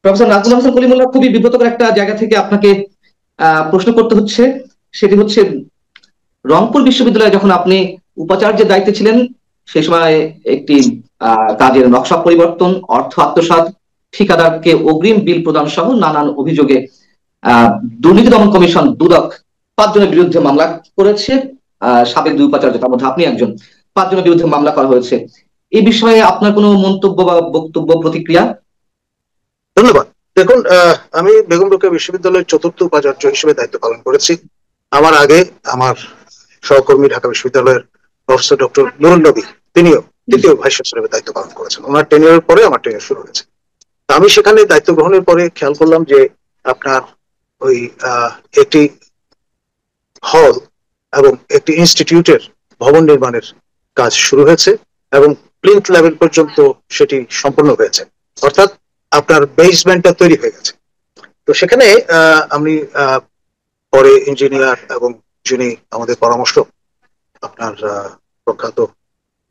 Professor Nazmul Hasan Kalimullah, খুবই বিব্রতকর একটা জায়গা থেকে আপনাকে প্রশ্ন করতে হচ্ছে। সেটি হচ্ছে, রংপুর বিশ্ববিদ্যালয়ে যখন আপনি উপাচার্যের দায়িত্বে ছিলেন, সেই সময় একটি কাজের নকশা পরিবর্তন, অর্থ আত্মসাৎ, ঠিকাদারকে অগ্রিম বিল প্রদান সহ নানান অভিযোগে আহ দুর্নীতি দমন কমিশন দুদক 5 জনের বিরুদ্ধে মামলা করেছে। সাবেক 2 উপাচার্য, তার মধ্যে আপনি একজন। 5 জনের বিরুদ্ধে মামলা করা হয়েছে। এই বিষয়ে আপনার কোনো মন্তব্য বা বক্তব্য, প্রতিক্রিয়া? ধন্যবাদ। দেখুন, আমি বেগম রোকেয়া বিশ্ববিদ্যালয়ের 4র্থ উপাচার্য হিসেবে দায়িত্ব পালন করেছি। আমার আগে আমার সহকর্মী ঢাকা বিশ্ববিদ্যালয়ের প্রফেসর ডক্টর নুরুল নবী, তিনিও 2য় ভাইস চ্যান্সেলরের দায়িত্ব পালন করেছেন। ওনার টেনিয়রের পরে আমার টেনিয়র শুরু হয়েছে। আমি সেখানে দায়িত্ব গ্রহণের পরে খেয়াল করলাম যে আপনার ওই একটি হল এবং একটি ইনস্টিটিউটের ভবন নির্মাণের কাজ শুরু হয়েছে এবং প্লিন্থ লেভেল পর্যন্ত সেটি সম্পন্ন হয়েছে, অর্থাৎ আপনার বেসমেন্টটা তৈরি হয়ে গেছে। তো সেখানে আমি পরে ইঞ্জিনিয়ার এবং যিনি আমাদের পরামর্শক আপনার প্রখ্যাত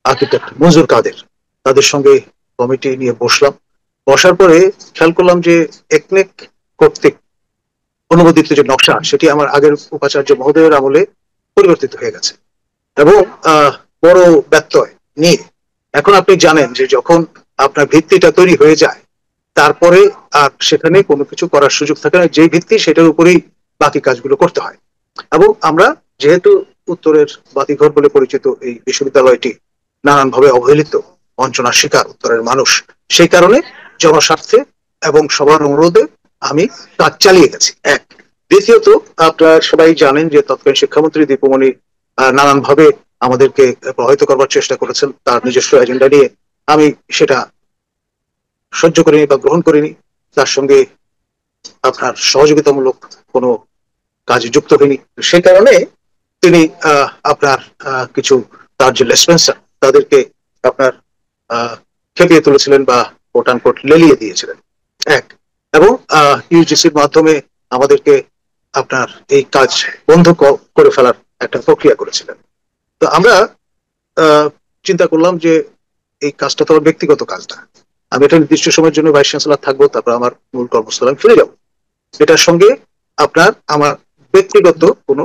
আর্কিটেক্ট মনজুর কাদের, তাদের সঙ্গে কমিটি নিয়ে বসলাম। বসার পরে খেয়াল করলাম যে একনেক কর্তৃক অনুমোদিত যে নকশা, সেটি আমার আগের উপাচার্য মহোদয়ের আমলে পরিবর্তিত হয়ে গেছে এবং বড় ব্যত্যয় নিয়ে এখন আপনি জানেন যে যখন আপনার ভিত্তিটা তৈরি হয়ে যায়, তারপরে আর সেখানে কোনো কিছু করার সুযোগ থাকে না। যে ভিত্তি, সেটার উপরেই বাকি কাজগুলো করতে হয়। এবং আমরা যেহেতু উত্তরের বাতিঘর বলে পরিচিত এই বিশ্ববিদ্যালয়টি নানানভাবে অবহেলিত, বঞ্চনার শিকার উত্তরের মানুষ, সেই কারণে জনস্বার্থে এবং সবার অনুরোধে আমি কাজ চালিয়ে গেছি। এক। দ্বিতীয়ত, আপনারা সবাই জানেন যে তৎকালীন শিক্ষামন্ত্রী দীপুমণি নানানভাবে আমাদেরকে প্রভাবিত করবার চেষ্টা করেছেন তার নিজস্ব এজেন্ডা নিয়ে। আমি সেটা সহ্য করিনি বা গ্রহণ করিনি। তার সঙ্গে আপনার সহযোগিতামূলক কোনো কাজে যুক্ত হয়নি। সেই কারণে তিনি আপনার কিছু তার যে লেসপেন্সার, তাদেরকে আপনার খেপিয়ে তুলেছিলেন বা কোট আনকোট লেলিয়ে দিয়েছিলেন। এক। এবং ইউজিসির মাধ্যমে আমাদেরকে আপনার এই কাজ বন্ধ করে ফেলার একটা প্রক্রিয়া করেছিলেন। তো আমরা চিন্তা করলাম যে এই কাজটা তো আমার ব্যক্তিগত কাজ না, আমি একটা নির্দিষ্ট সময়ের জন্য ভাইস চ্যান্সেলর থাকবো, তারপর আমার মূল কর্মস্থলে আমি ফিরে যাবো। এটার সঙ্গে আপনার আমার ব্যক্তিগত কোনো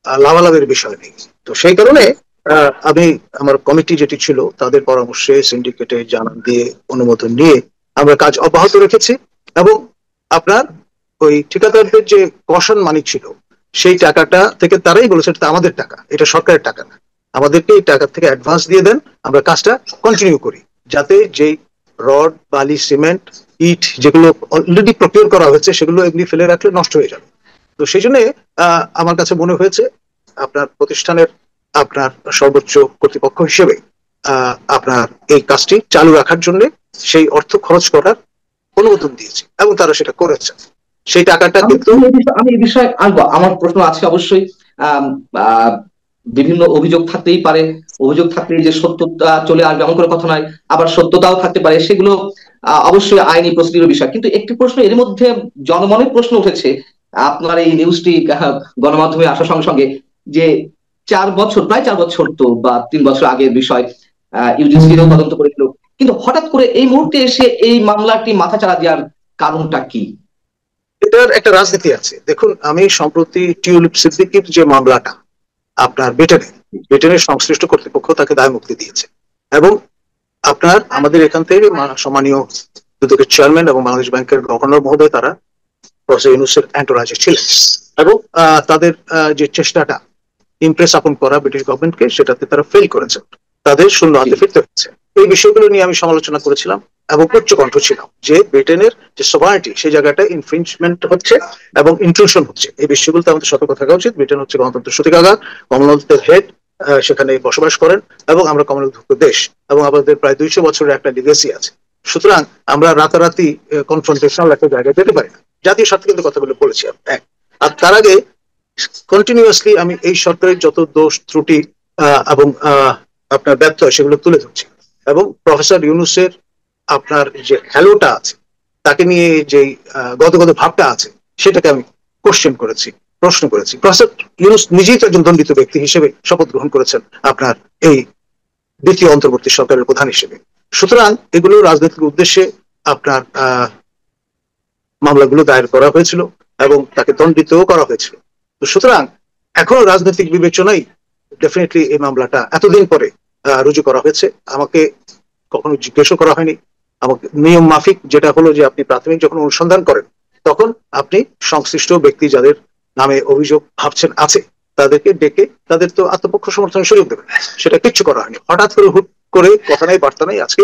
লাভালাভের বিষয় নেই। তো সেই কারণে আমি আমার কমিটি যেটি ছিল তাদের পরামর্শে সিন্ডিকেটে জানান দিয়ে অনুমোদন নিয়ে আমরা কাজ অব্যাহত রেখেছি। এবং আপনার ওই ঠিকাদারদের যে কশন মানি ছিল, সেই টাকাটা থেকে তারাই বলেছে এটা আমাদের টাকা, এটা সরকারের টাকা না, আমাদেরকে এই টাকা থেকে অ্যাডভান্স দিয়ে দেন, আমরা কাজটা কন্টিনিউ করি, যাতে যেই রড, বালি, সিমেন্ট, ইট যেগুলো অলরেডি প্রকিউর করা হয়েছে সেগুলো এমনি ফেলে রাখলে নষ্ট হয়ে যাবে। তো সেই জন্য আমার কাছে মনে হয়েছে আপনার প্রতিষ্ঠানের আপনার সর্বোচ্চ কর্তৃপক্ষ হিসেবে আপনার এই কাজটি চালু রাখার জন্য সেই অর্থ খরচ করার অনুমোদন দিয়েছি এবং তারা সেটা করেছে। সেই টাকাটা কিন্তু আমি এই বিষয়ে আসবো, আমার প্রশ্ন আছে অবশ্যই। বিভিন্ন অভিযোগ থাকতেই পারে, অভিযোগ থাকলে যে সত্যতা চলে আসবে এমন কোনো কথা নয়, আবার সত্যতাও থাকতে পারে, সেগুলো অবশ্যই আইনি প্রসিডিউর বিষয়। কিন্তু একটি প্রশ্ন এর মধ্যে জনমনের প্রশ্ন উঠেছে, আপনার এই নিউজটি গণমাধ্যমে আসার সঙ্গে সঙ্গে, যে 4 বছর, প্রায় 4 বছর তো বা 3 বছর আগের বিষয়, ইউজিসিও তদন্ত করেছিল, কিন্তু হঠাৎ করে এই মুহূর্তে এসে এই মামলাটি মাথাচাড়া দেওয়ার কারণটা কি? এটার একটা রাজনীতি আছে। দেখুন, আমি সম্প্রতি টিউলিপ সিদ্দিকীর যে মামলাটা আপনার ব্রিটেনের সংশ্লিষ্ট কর্তৃপক্ষ তাকে দায় মুক্তি দিয়েছে এবং আপনার আমাদের এখান থেকে সম্মানীয় দুদকের চেয়ারম্যান এবং বাংলাদেশ ব্যাংকের গভর্নর মহোদয় তারা প্রফেসর ইউনূসের এন্টোরাজে ছিলেন এবং তাদের যে চেষ্টাটা ইমপ্রেস আপন করা ব্রিটিশ গভর্নমেন্টকে, সেটাতে তারা ফেল করেছে, তাদের শূন্য হাতে ফিরতে হচ্ছে। এই বিষয়গুলো নিয়ে আমি সমালোচনা করেছিলাম এবং উচ্চ কণ্ঠ ছিলাম যে ব্রিটেনের যে সভারেনিটি, সেই জায়গাটা ইনফ্রিঞ্জমেন্ট হচ্ছে এবং ইন্ট্রুশন হচ্ছে। এই বিষয়গুলোতে আমাদের সতর্ক থাকা উচিত। ব্রিটেন হচ্ছে গণতন্ত্রের সূতিকাগার, কমনওয়েলথের হেড, সেখানে বসবাস করেন এবং আমরা কমনওয়েলথভুক্ত দেশ এবং আমাদের প্রায় 200 বছরের একটা লিগেসি আছে। সুতরাং আমরা রাতারাতি কনফ্রন্টেশনাল একটা জায়গায় যেতে পারি না। জাতীয় স্বার্থে কিন্তু কথাগুলো বলেছি এক। আর তার আগে কন্টিনিউয়াসলি আমি এই সরকারের যত দোষ ত্রুটি এবং আপনার ব্যর্থতা সেগুলো তুলে ধরছি এবং প্রফেসর ইউনূসের আপনার যে হ্যালোটা আছে, তাকে নিয়ে যে গদগদ ভাবটা আছে, সেটাকে আমি কোশ্চেন করেছি, প্রশ্ন করেছি। প্রফেসর ইউনূস নিজেই তো একজন দণ্ডিত ব্যক্তি হিসেবে শপথ গ্রহণ করেছেন আপনার এই দ্বিতীয় অন্তর্বর্তী সরকারের প্রধান হিসেবে। সুতরাং এগুলো রাজনৈতিক উদ্দেশ্যে আপনার মামলাগুলো দায়ের করা হয়েছিল এবং তাকে দণ্ডিতও করা হয়েছিল। তো সুতরাং এখনো রাজনৈতিক বিবেচনাই ডেফিনেটলি এই মামলাটা এতদিন পরে রুজু করা হয়েছে। আমাকে কখনো জিজ্ঞেসও করা হয়নি। আমাকে নিয়ম মাফিক যেটা হলো যে আপনি প্রাথমিক যখন অনুসন্ধান করেন তখন আপনি সংশ্লিষ্ট ব্যক্তি যাদের নামে অভিযোগ ভাবছেন আছে তাদেরকে ডেকে তাদের তো আত্মপক্ষ সমর্থনের সুযোগ দেবেন, সেটা কিচ্ছু করা হয়নি। হঠাৎ করে হুট করে কথা নাই বার্তা নাই আজকে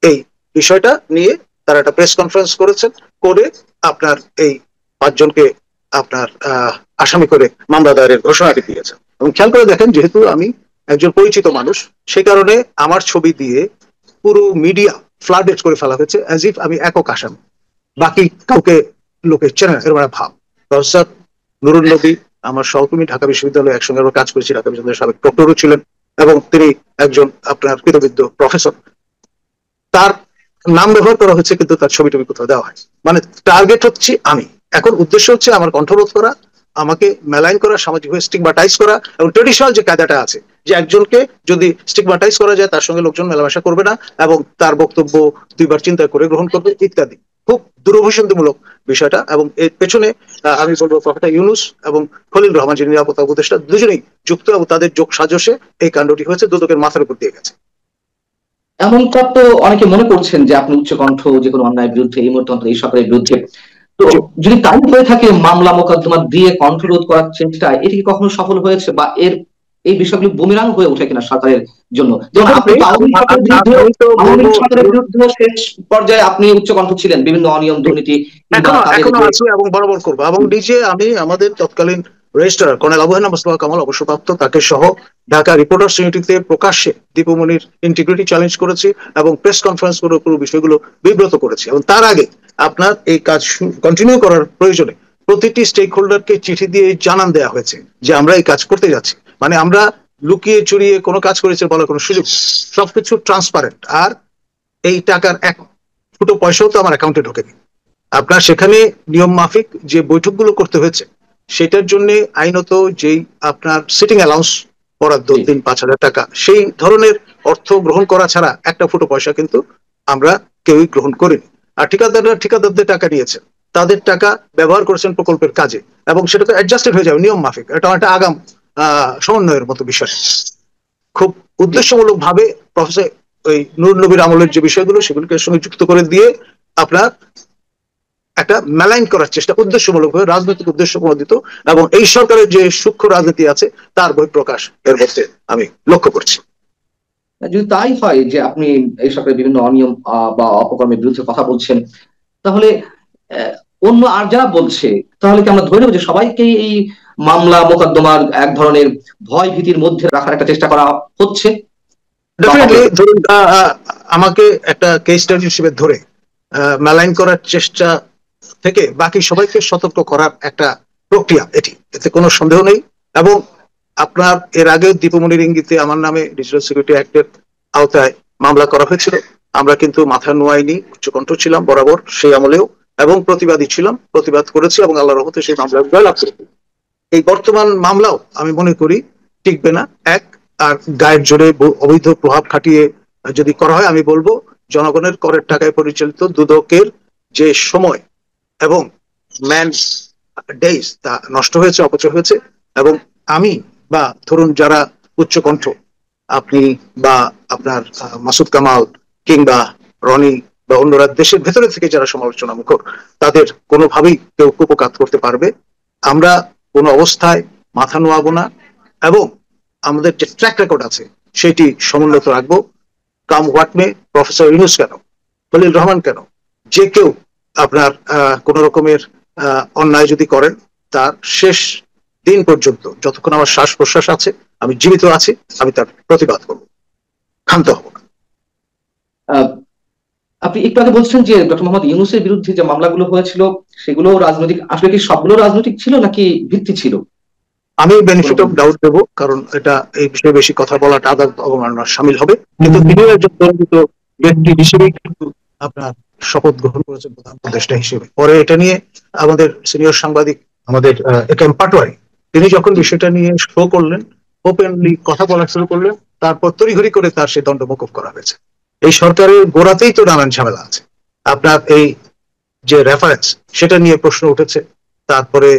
এই বিষয়টা নিয়ে তারা একটা প্রেস কনফারেন্স করেছেন, করে আপনার এই 5 জনকে আপনার আসামি করে মামলা দায়েরের ঘোষণাটি দিয়েছেন। এবং খেয়াল করে দেখেন, যেহেতু আমি একজন পরিচিত মানুষ সে কারণে আমার ছবি দিয়ে পুরো মিডিয়া ফ্লাডেড করে ফেলা হয়েছে অ্যাজ ইফ আমি একক আসামি, বাকি কাউকে লোকে চেনে না এরকম ভাব। প্রফেসর নুরুল নবী আমার সহকর্মী, ঢাকা বিশ্ববিদ্যালয়ে একসঙ্গে আমরা কাজ করেছি, ঢাকা বিশ্ববিদ্যালয়ের সাবেক প্রক্টরও ছিলেন এবং তিনি একজন আপনার কৃতবিদ্য প্রফেসর। তার নাম ব্যবহার করা হচ্ছে কিন্তু তার ছবি টবি কোথাও দেওয়া হয়। মানে টার্গেট হচ্ছে আমি। এখন উদ্দেশ্য হচ্ছে আমার কণ্ঠরোধ করা, আমাকে মেলাইন করা, সামাজিকভাবে স্টিগমাটাইজ করা, এবং ট্রেডিশনাল যে কায়দাটা আছে যে একজনকে যদি স্টিগমাটাইজ করা যায় তার সঙ্গে লোকজন মেলামেশা করবে না এবং তার বক্তব্য 2বার চিন্তা করে গ্রহণ করবে ইত্যাদি, খুব দুরভিসন্ধিমূলক বিষয়টা। এবং এর পেছনে আমি বলবো প্রফেসর ইউনূস এবং খলিল রহমান যিনি নিরাপত্তা উপদেষ্টা দুজনেই যুক্ত এবং তাদের যোগ সাজসে এই কাণ্ডটি হয়েছে, দুদকের মাথার উপর দিয়ে গেছে। এমনটা তো অনেকে মনে করছেন যে আপনি উচ্চকণ্ঠ যে কোনো অন্যায়ের বিরুদ্ধে এই মুহূর্তে অন্তত এই সরকারের বিরুদ্ধে, তো যদি তাই হয়ে থাকে মামলা মোকদ্দমা দিয়ে কণ্ঠরোধ করার চেষ্টা এটি কি কখনো সফল হয়েছে বা এর এই বিষয়গুলি বুমেরাং হয়ে ওঠে কিনা সরকারের জন্য? যেমন আপনি আওয়ামী সরকারের বিরুদ্ধে শেষ পর্যায়ে আপনি উচ্চকণ্ঠ ছিলেন বিভিন্ন অনিয়ম দুর্নীতি এখনো আছে এবং বরাবর করবো। এবং নিজে আমি আমাদের তৎকালীন রেজিস্ট্রার কর্নেল আবু হান্নান মোস্তফা কামাল অবসরপ্রাপ্ত তাকে সহ ঢাকা রিপোর্টার্স ইউনিটিতে প্রকাশ্যে দীপুমনির ইন্টিগ্রিটি চ্যালেঞ্জ করেছি এবং প্রেস কনফারেন্স করে পুরো বিষয়গুলো বিব্রত করেছি। এবং তার আগে আপনার এই কাজ কন্টিনিউ করার প্রয়োজনে প্রতিটি স্টেক হোল্ডারকে চিঠি দিয়ে জানান দেওয়া হয়েছে যে আমরা এই কাজ করতে যাচ্ছি। মানে আমরা লুকিয়ে চুরিয়ে কোনো কাজ করেছে বলার কোনো সুযোগ, সবকিছু ট্রান্সপারেন্ট। আর এই টাকার এক ফুটো পয়সাও তো আমার অ্যাকাউন্টে ঢোকেনি। আপনার সেখানে নিয়ম মাফিক যে বৈঠকগুলো করতে হয়েছে সেটার জন্য আইনত যেই আপনার সিটিং অ্যালাউন্স বরাদ্দ 3-5 হাজার টাকা, সেই ধরনের অর্থ গ্রহণ করা ছাড়া একটা ফুটো পয়সা কিন্তু আমরা কেউই গ্রহণ করিনি। আর ঠিকাদাররা ঠিকাদারদের টাকা নিয়েছেন, তাদের টাকা ব্যবহার করেছেন প্রকল্পের কাজে এবং সেটা তো অ্যাডজাস্টেড হয়ে যাবে নিয়ম মাফিক। এটা একটা আগাম সমন্বয়ের মতো বিষয়। খুব উদ্দেশ্যমূলক ভাবে প্রফেসর ওই নুরুল নবীর আমলের যে বিষয়গুলো সেগুলোকে সঙ্গে যুক্ত করে দিয়ে আপনার একটা মেলাইন করার চেষ্টা উদ্দেশ্যমূলকভাবে, রাজনৈতিক উদ্দেশ্য প্রণোদিত, এবং এই সরকারের যে সূক্ষ্ম রাজনীতি আছে তার বহিঃপ্রকাশ এর মধ্যে আমি লক্ষ্য করছি। যদি তাই হয় যে আপনি এই সরকারের বিভিন্ন অনিয়ম বা অপকর্মের বিরুদ্ধে কথা বলছেন, তাহলে অন্য আর যারা বলছে তাহলে কি আমরা ধরে নেব যে সবাইকেই এই মামলা মোকদ্দমার এক ধরনের ভয় ভীতির মধ্যে রাখার একটা চেষ্টা করা হচ্ছে? ধরুন আমাকে একটা কেস স্টাডি হিসেবে ধরে মেলাইন করার চেষ্টা থেকে বাকি সবাইকে সতর্ক করার একটা প্রক্রিয়া এটি, এতে কোনো সন্দেহ নেই। এবং আপনার এর আগে দীপুমনির ইঙ্গিতে আমার নামে ডিজিটাল সিকিউরিটি অ্যাক্টের আওতায় মামলা করা হয়েছিল, আমরা কিন্তু মাথা নোয়াইনি, উচ্চকণ্ঠ ছিলাম বরাবর সেই আমলেও এবং প্রতিবাদী ছিলাম, প্রতিবাদ করেছি এবং আল্লাহর রহমতে সেই মামলা জয়লাভ করেছি। এই বর্তমান মামলাও আমি মনে করি টিকবে না। এক আর গায়ের জোরে অবৈধ প্রভাব খাটিয়ে যদি করা হয়, আমি বলবো জনগণের করের টাকায় পরিচালিত দুদকের যে সময় এবং ম্যান ডেইজ তা নষ্ট হয়েছে, অপচয় হয়েছে। এবং আমি বা ধরুন যারা উচ্চকণ্ঠ, আপনি বা আপনার মাসুদ কামাল কিংবা রনি বা অন্যরা দেশের ভেতরে থেকে যারা সমালোচনা মুখর, তাদের কোনোভাবেই কেউ কুপকাত করতে পারবে আমরা কোনো অবস্থায় মাথা নোয়াবো না। এবং আমাদের যে ট্র্যাক রেকর্ড আছে সেটি সমুন্নত রাখবো। Come what may, professor Yunus কেন, খলিল রহমান কেন, যে কেউ আপনার কোন রকমের অন্যায় যদি করেন তার শেষ দিন পর্যন্ত, যতক্ষণ আমার শ্বাস প্রশ্বাস আছে, আমি জীবিত আছি, আমি তার প্রতিবাদ করব, ক্ষান্ত হব না। আপনি একটু আগে বলছেন যে ডক্টর মোহাম্মদ ইউনূসের বিরুদ্ধে যে মামলাগুলো হয়েছিল সেগুলো রাজনৈতিক, আসলে কি সবগুলো রাজনৈতিক ছিল নাকি ভিত্তি ছিল? আমি বেনিফিট অফ ডাউট দেবো, কারণ এটা এই বিষয়ে বেশি কথা বলাটা আদালত অবমাননার শামিল হবে। কিন্তু তিনি একজন পরিচিত ব্যক্তি হিসেবেই কিন্তু আপনার শপথ গ্রহণ করেছেন প্রধান উপদেষ্টা হিসেবে। পরে এটা নিয়ে আমাদের সিনিয়র সাংবাদিক আমাদের একেএম পাটোয়ারি, তিনি যখন বিষয়টা নিয়ে শো করলেন, ওপেনলি কথা বলা শুরু করলেন, তারপর তড়িঘড়ি করে তার সেই দণ্ড মওকুফ করা হয়েছে। এই সরকারের গোড়াতেই তো নানান ঝামেলা আছে। আপনার এই যে রেফারেন্স সেটা নিয়ে প্রশ্ন উঠেছে। তারপরে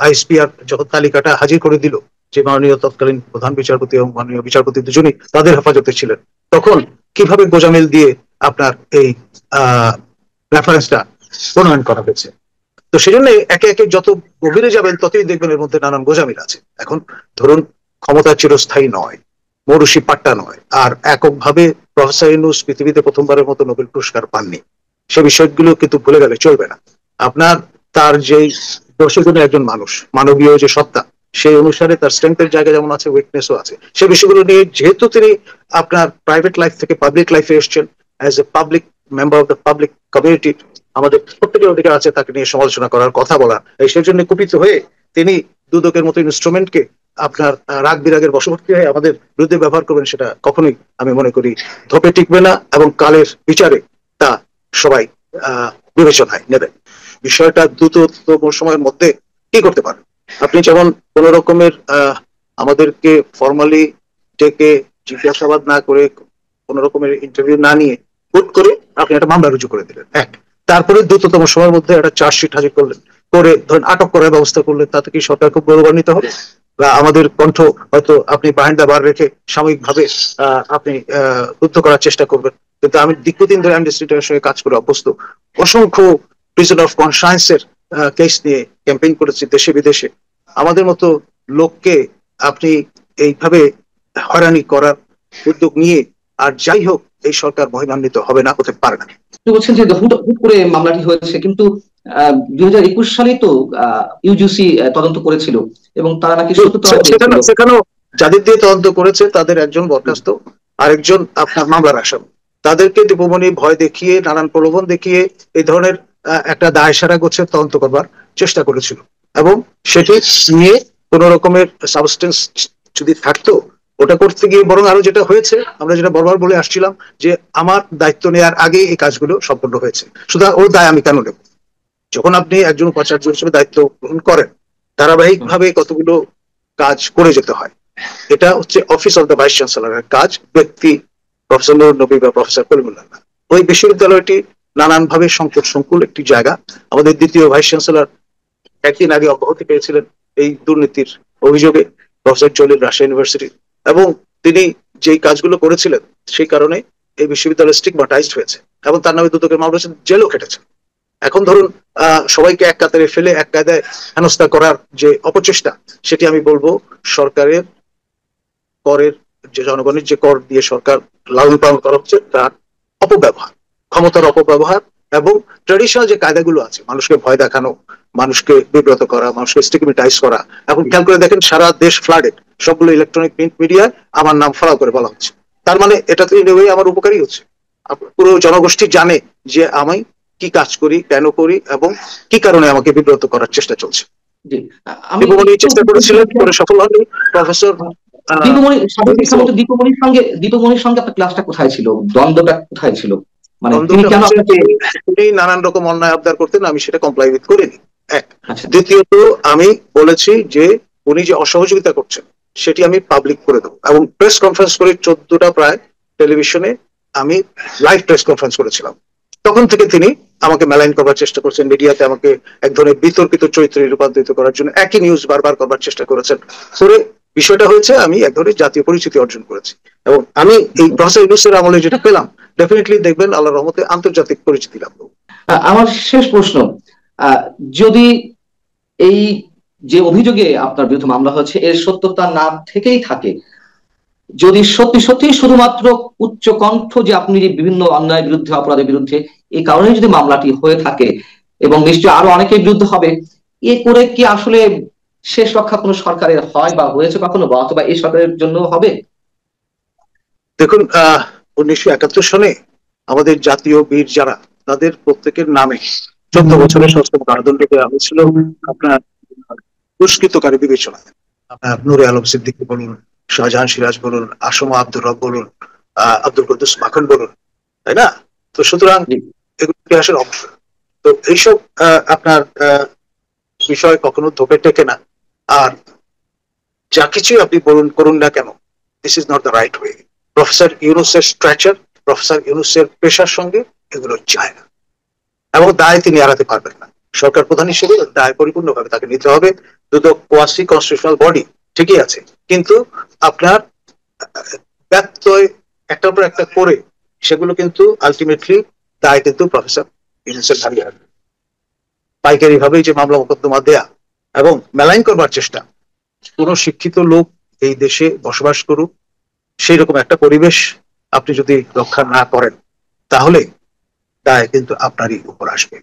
আইএসপিআর যখন তালিকাটা হাজির করে দিল যে মাননীয় তৎকালীন প্রধান বিচারপতি এবং মাননীয় বিচারপতি দুজনই তাদের হেফাজতে ছিলেন, তখন কিভাবে গোজামিল দিয়ে আপনার এই রেফারেন্সটা প্রণয়ন করা হয়েছে। তো সেজন্য একে একে যত গভীরে যাবেন ততই দেখবেন এর মধ্যে নানান গোজামিল আছে। এখন ধরুন, ক্ষমতা চিরস্থায়ী নয়, মৌরুষি পাট্টা নয়, আর এককভাবে প্রফেসর ইউনূস পৃথিবীতে প্রথমবারের মতো নোবেল পুরস্কার পাননি, সে বিষয়গুলো কিন্তু ভুলে গেলে চলবে না। আপনার তার যে দর্শকজনের একজন মানুষ, মানবীয় যে সত্তা, সেই অনুসারে তার স্ট্রেংথের জায়গা যেমন আছে, উইকনেসও আছে। সে বিষয়গুলো নিয়ে যেহেতু তিনি আপনার প্রাইভেট লাইফ থেকে পাবলিক লাইফে এসছেন, as a public member of the public community, আমাদের প্রত্যেকের অধিকার আছে তাকে নিয়ে সমালোচনা করার, কথা বলার। এই সেই জন্য কুপিত হয়ে তিনি দুদকের মতো ইনস্ট্রুমেন্টকে আপনার রাগ বিরাগের বশবর্তী হয়ে আমাদের বিরুদ্ধে ব্যবহার করবেন, সেটা কখনোই আমি মনে করি ধোপে টিকবে না, এবং কালের বিচারে তা সবাই বিবেচনায় নেবেন। বিষয়টা দ্রুততম সময়ের মধ্যে কি করতে পারেন, আপনি যেমন কোন রকমের আমাদেরকে ফর্মালি ডেকে জিজ্ঞাসাবাদ না করে, কোন রকমের ইন্টারভিউ না নিয়ে হুট করে আপনি একটা মামলা রুজু করে দিলেন, এক। তারপরে দ্রুততম সময়ের মধ্যে একটা চার্জশিট হাজির করলেন, করে ধরেন আটক করার ব্যবস্থা করলেন, তাতে কি সরকার খুব গৌরবান্বিত হবে? বা আমাদের কণ্ঠ হয়তো আপনি বাহিন্দা বার রেখে সাময়িকভাবে আপনি রুদ্ধ করার চেষ্টা করবেন। কিন্তু আমি দীর্ঘদিন ধরে অ্যামনেস্টি ইন্টারন্যাশনাল সঙ্গে কাজ করে অভ্যস্ত, অসংখ্য প্রিজন অফ কনসায়েন্সের কেস নিয়ে ক্যাম্পেইন করেছি দেশে বিদেশে। আমাদের মতো লোককে আপনি এইভাবে হয়রানি করার উদ্যোগ নিয়ে, আর যাই হোক, এই সরকার মহিমান্বিত হবে না, হতে পারে না। আপনি বলছেন যে হুট হুট করে মামলাটি হয়েছে, কিন্তু 2021 সালেই তো ইউজিসি তদন্ত করেছিল এবং তারা নাকি সত্যতা পেয়েছিল। সেখানেও যাদের দিয়ে তদন্ত করেছে তাদের একজন বরখাস্ত, আরেকজন আপনার মামলার আসামি। তাদেরকে দীপমণি ভয় দেখিয়ে, নানান প্রলোভন দেখিয়ে এই ধরনের একটা দায় সারা গোছের তদন্ত করবার চেষ্টা করেছিল, এবং সেটি নিয়ে কোন রকমের সাবস্টেন্স যদি থাকতো, ওটা করতে গিয়ে বরং আরো যেটা হয়েছে, আমরা যেটা বারবার বলে আসছিলাম, যে আমার দায়িত্ব নেওয়ার আগে এই কাজগুলো সম্পন্ন হয়েছে, সুতরাং ওর দায় আমি কেন নেব? যখন আপনি একজন উপাচার্য হিসেবে দায়িত্ব গ্রহণ করেন, ধারাবাহিকভাবে কতগুলো কাজ করে যেতে হয়। এটা হচ্ছে অফিস অফ দ্য ভাইস চ্যান্সেলরের কাজ, ব্যক্তি প্রফেসর নুরুন নবী বা প্রফেসর কলিমুল্লাহ না। ওই বিশ্ববিদ্যালয়টি নানানভাবে সংকট সংকুল একটি জায়গা। আমাদের দ্বিতীয় ভাইস চ্যান্সেলর একদিন আগে অব্যাহতি পেয়েছিলেন এই দুর্নীতির অভিযোগে, প্রফেসর জলিল রাজশাহী ইউনিভার্সিটি, এবং তিনি যেই কাজগুলো করেছিলেন সেই কারণে এই বিশ্ববিদ্যালয় স্টিগমাটাইজড হয়েছে, এবং তার নামে দুদকের মামলা হয়েছে, জেলও খেটেছে। এখন ধরুন, সবাইকে এক কাতারে ফেলে এক কায়দায় হেনস্থা করার যে অপচেষ্টা, সেটি আমি বলবো সরকারের করের, যে জনগণের যে কর দিয়ে সরকার লালন পালন করা হচ্ছে, তার অপব্যবহার, ক্ষমতার অপব্যবহার, এবং ট্র্যাডিশনাল যে কায়দাগুলো আছে, মানুষকে ভয় দেখানো, মানুষকে বিব্রত করা, মানুষকে স্টিগমেটাইজ করা। এখন খেয়াল করে দেখেন, সারা দেশ ফ্লাডেড, সবগুলো ইলেকট্রনিক প্রিন্ট মিডিয়ায় আমার নাম ফলাও করে বলা হচ্ছে। তার মানে এটা তো ইন এ ওয়ে আমার উপকারী হচ্ছে। পুরো জনগোষ্ঠী জানে যে আমি কি কাজ করি, কেন করি, এবং কি কারণে আমাকে বিব্রত করার চেষ্টা চলছে। আমি চেষ্টা করেছিলেন, করে সফল হননি প্রফেসর দীপমণির সঙ্গে আপনার ক্লাসটা কোথায় ছিল, দ্বন্দ্বটা কোথায় ছিল? মানে তিনি নানান রকম অন্যায় আবদার করতেন, আমি সেটা কমপ্লাই উইথ করিনি, এক। দ্বিতীয়ত, আমি বলেছি যে উনি যে অসহযোগিতা করছেন সেটি আমি পাবলিক করে দেবো, এবং প্রেস কনফারেন্স করে 14টা প্রায় টেলিভিশনে আমি লাইভ প্রেস কনফারেন্স করেছিলাম। তখন থেকে তিনি আমাকে মেলাইন করবার চেষ্টা করছেন, মিডিয়াতে আমাকে এক ধরনের বিতর্কিত চরিত্রে রূপান্তরিত করার জন্য একই নিউজ বারবার করবার চেষ্টা করেছেন। করে বিষয়টা হয়েছে, আমি এক ধরনের জাতীয় পরিচিতি অর্জন করেছি, এবং আমি এই প্রফেসর ইউনূসের আমলে যেটা পেলাম, ডেফিনেটলি দেখবেন আল্লাহর রহমতে আন্তর্জাতিক পরিচিতি লাভ করব। আমার শেষ প্রশ্ন, যদি এই যে অভিযোগে আপনার বিরুদ্ধে মামলা হয়েছে এর সত্যতা না থেকেই থাকে, যদি সত্যি সত্যি শুধুমাত্র উচ্চ কণ্ঠ যে আপনি বিভিন্ন অন্যায়ের বিরুদ্ধে, অপরাধের বিরুদ্ধে, এই কারণে যদি মামলাটি হয়ে থাকে, এবং নিশ্চয়ই আরো অনেকের বিরুদ্ধে হবে, এ করে কি আসলে শেষ রক্ষা কোনো সরকারের হয় বা হয়েছে কখনো, বা অথবা এই সরকারের জন্য হবে? দেখুন, 1971 সনে আমাদের জাতীয় বীর যারা, তাদের প্রত্যেকের নামে 14 বছরের সশ্রম কারাদণ্ড দেওয়া হয়েছিল আপনার পুরস্কৃতকারী বিবেচনায়। আপনার নূরে আলম সিদ্দিকী বলুন, শাহজাহান সিরাজ বলুন, আসমা আব্দুর রব বলুন, আব্দুল কুদ্দুস মাখন বলুন, তাই না? তো সুতরাং এগুলো ইতিহাসের অংশ। তো এইসব আপনার বিষয় কখনো ধোপে টেকে না। আর যা কিছুই আপনি বলুন করুন না কেন, this is not the right way. Professor ইউনূসের স্ট্রাকচার, প্রফেসর ইউনূসের পেশার সঙ্গে এগুলো যায় না। এবং দায় তিনি এড়াতে পারবেন না। সরকার প্রধান হিসেবে দায় পরিপূর্ণভাবে তাকে নিতে হবে। দুটো কোয়াসি কনস্টিটিউশনাল বডি ঠিকই আছে, কিন্তু আপনার ব্যত্যয় একটার পর একটা করে সেগুলো কিন্তু আলটিমেটলি দায় কিন্তু প্রফেসর ইউনূসের ঘাড়ে আসবে। পাইকারি ভাবে যে মামলা মোকদ্দমা দেয়া এবং মেলাইন করবার চেষ্টা, কোন শিক্ষিত লোক এই দেশে বসবাস করুক সেই রকম একটা পরিবেশ আপনি যদি রক্ষা না করেন তাহলে দায় কিন্তু আপনারই উপর আসবে।